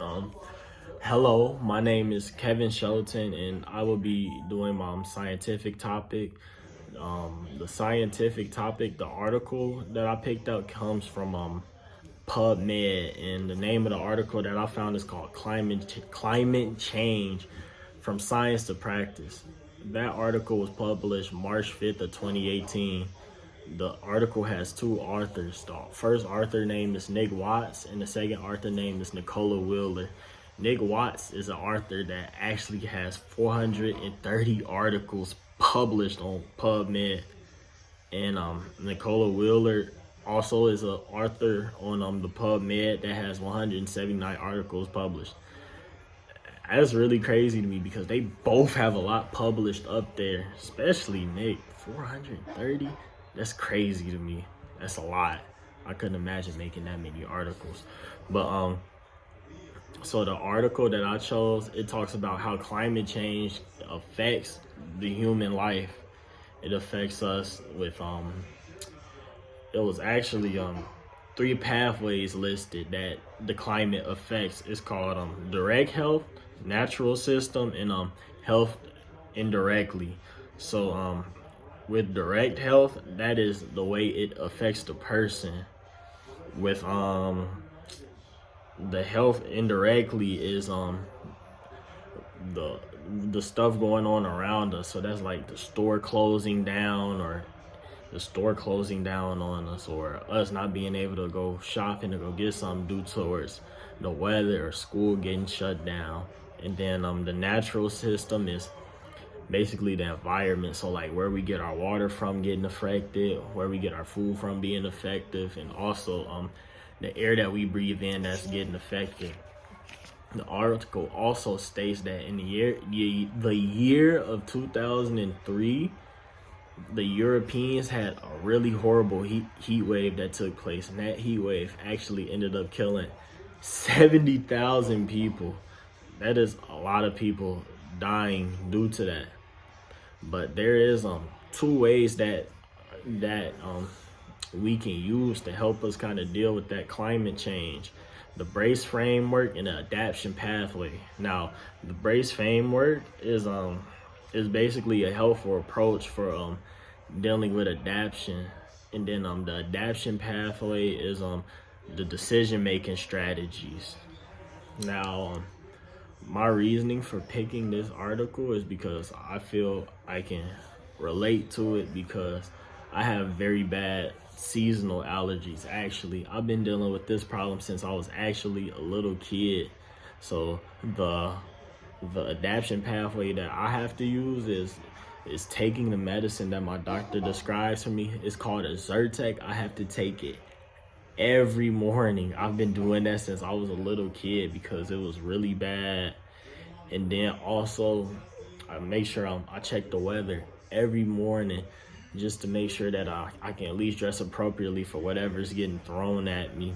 Um, Hello, my name is Kevin Shelton, and I will be doing my scientific topic. The scientific topic, the article that I picked up comes from PubMed, and the name of the article that I found is called "Climate Change: From Science to Practice." That article was published March 5th of 2018. The article has two authors. The first author name is Nick Watts, and the second author name is Nicola Wheeler. Nick Watts is an author that actually has 430 articles published on PubMed, and Nicola Wheeler also is an author on the PubMed that has 179 articles published. That's really crazy to me because they both have a lot published up there, especially Nick. 430? That's crazy to me. That's a lot. I couldn't imagine making that many articles. But so the article that I chose, it talks about how climate change affects the human life. It affects us with it was actually three pathways listed that the climate affects. It's called direct health, natural system, and health indirectly. So with direct health, that is the way it affects the person. With the health indirectly is the the stuff going on around us. So that's like the store closing down, or the store closing down on us, or us not being able to go shopping to go get something due towards the weather, or school getting shut down. And then the natural system is basically the environment. So like where we get our water from getting affected, where we get our food from being effective, and also the air that we breathe in that's getting affected. The article also states that in the year of 2003, the Europeans had a really horrible heat wave that took place, and that heat wave actually ended up killing 70,000 people. That is a lot of people dying due to that. But there is two ways that we can use to help us kind of deal with that climate change: the brace framework and the adaptation pathway. Now, the brace framework is basically a helpful approach for dealing with adaptation, and then the adaptation pathway is the decision making strategies. Now, my reasoning for picking this article is because I feel I can relate to it, because I have very bad seasonal allergies. Actually, I've been dealing with this problem since I was actually a little kid. So the adaptation pathway that I have to use is taking the medicine that my doctor describes for me. It's called a Zyrtec. I have to take it every morning. I've been doing that since I was a little kid because it was really bad. And then also, I make sure I check the weather every morning, just to make sure that I can at least dress appropriately for whatever's getting thrown at me.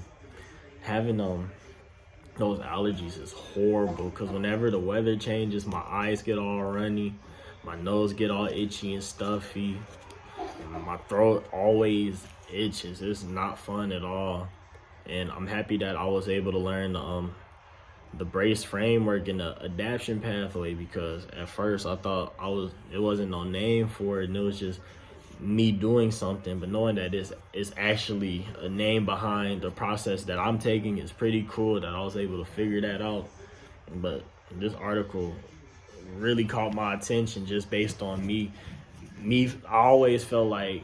Having those allergies is horrible, because whenever the weather changes, my eyes get all runny, my nose get all itchy and stuffy, and my throat always itches. It's not fun at all. And I'm happy that I was able to learn the brace framework and the adaptation pathway, because at first I thought it wasn't no name for it, and it was just me doing something. But knowing that it's actually a name behind the process that I'm taking is pretty cool, that I was able to figure that out. But this article really caught my attention just based on me. I always felt like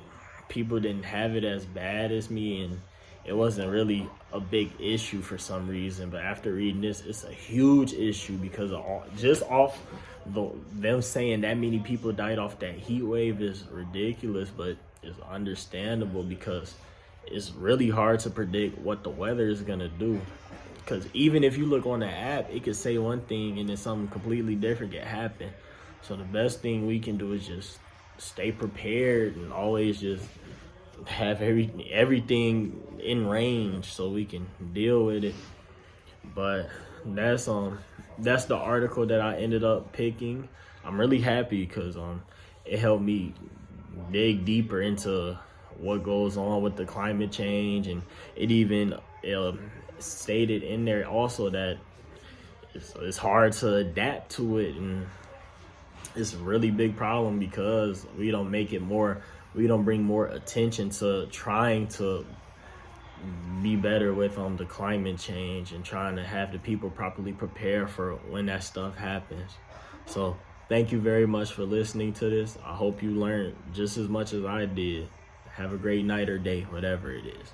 people didn't have it as bad as me, and it wasn't really a big issue for some reason. But after reading this, it's a huge issue, because just off them saying that many people died off that heat wave is ridiculous, but it's understandable, because it's really hard to predict what the weather is gonna do. Because even if you look on the app, it could say one thing and then something completely different could happen. So the best thing we can do is just stay prepared and always just have everything in range so we can deal with it. But that's the article that I ended up picking. I'm really happy because it helped me dig deeper into what goes on with the climate change, and it even stated in there also that it's hard to adapt to it, and it's a really big problem because we don't bring more attention to trying to be better with the climate change and trying to have the people properly prepare for when that stuff happens. So thank you very much for listening to this. I hope you learned just as much as I did. Have a great night or day, whatever it is.